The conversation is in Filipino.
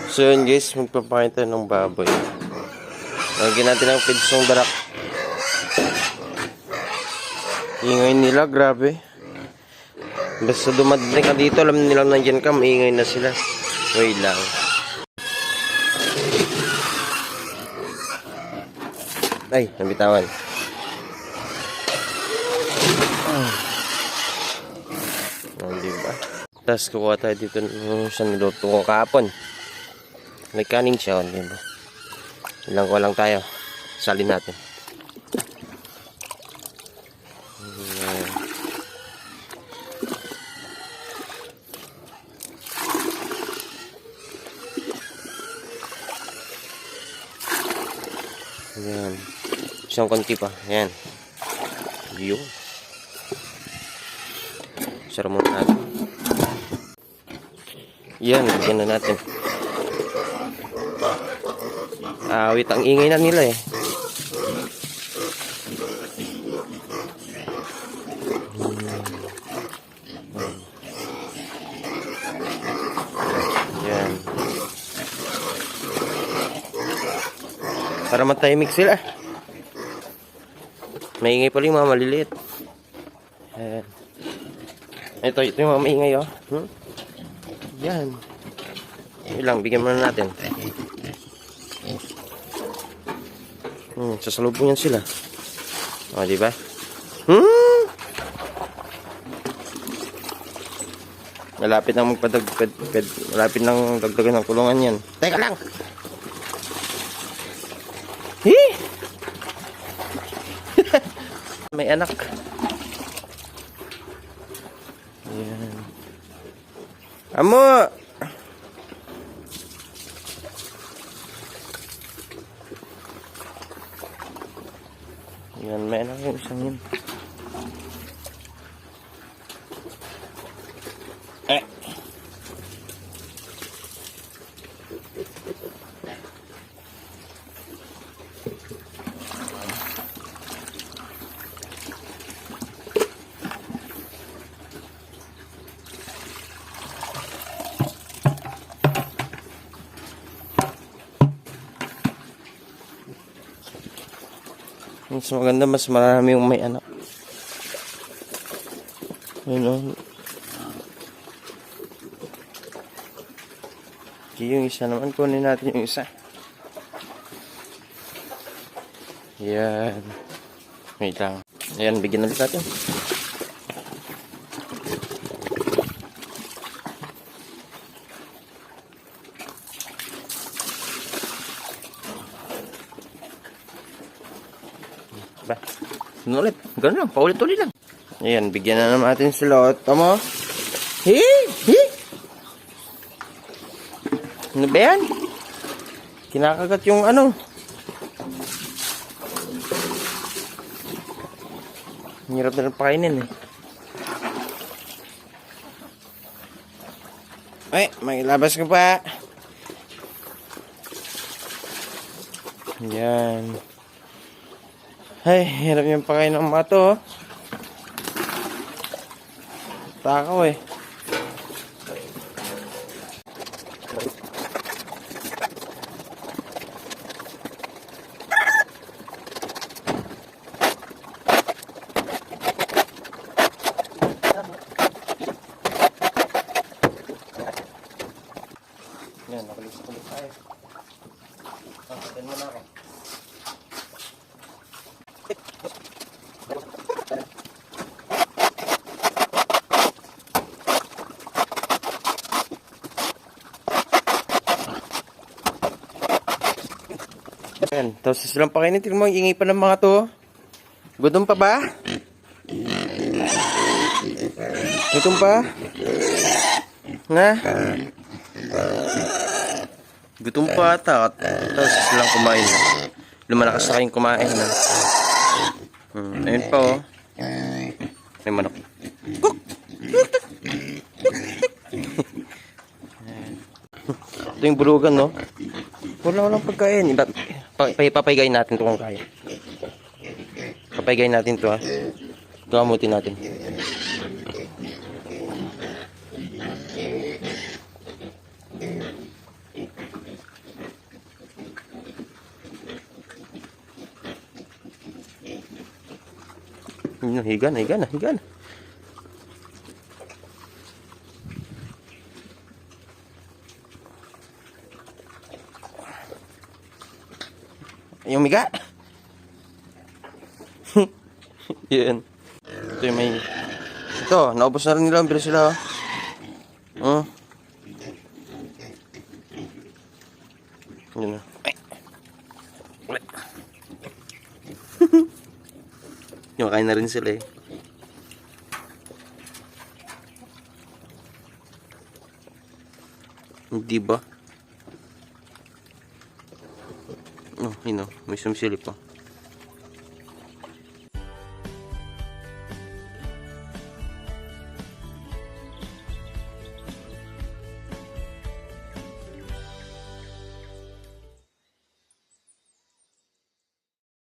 So yun guys, magpapakita ng baboy. Lagyan natin ang pidsong darak. Ingay nila, grabe. Basta dumating ka dito, alam nila nandiyan ka, maingay na sila. Wait lang. Ay, nabitawan. Diba? Tapos kukuha tayo dito sa niluto ko kahapon. May kanin siya, diba? Ilang ko lang tayo. Salin natin. Ayan. Isang konti pa. Ayan. Yun. Sara muna natin. Yan. Lagyan na natin. Wait. Ang ingay na nila eh. Yan. Para matahimik sila. Maingay pala yung mga maliliit. Ayan. Ito yung mga maingay oh. Yan. Ilang, bigyan muna natin. Sasalubong yan sila. O, diba? Malapit nang malapit nang dagdagan ng kulungan yan. Teka lang! May anak. Ayan. Amo! Ayan, may anak yung isang yun. Mas maganda, mas marami yung may anak. Ayun o. Yung isa naman, kunin natin yung isa. Yan. Wait lang. Ayan, bigyan ulit natin. Ba? Ano ulit? Ganun lang, paulit-ulit lang. Ayan, bigyan na naman natin sila. Tama? Ano ba yan? Kinakagat yung ano. Hirap na lang pakainin eh. Ay, may labas ka pa. Yan. Ay, hirap yung pakain ng mga to. Takaw eh. Yan, nakalis ulit tayo. Pagkatin mo na ako. Ayan, tapos silang pakainin. Tignan mo, ingay pa ng mga to. Gutom pa ba? Gutom pa? Na? Gutom pa ata. Tapos silang kumain. Lumalakas na kayong kumain. Ayun pa oh. May manok. Cook! Ito yung bulugan no. Walang pagkain. Papaygayin natin ito kung kaya. Papaygayin natin ito ha. Gamutin natin. Higa na, higa na, higa na. Yung miga. Yan. Ito yung may... Ito, naubos na rin nila. Bilis sila. Yun na. Yung kain na rin sila eh. Hindi ba? Oh, yun o. May sumsilip pa.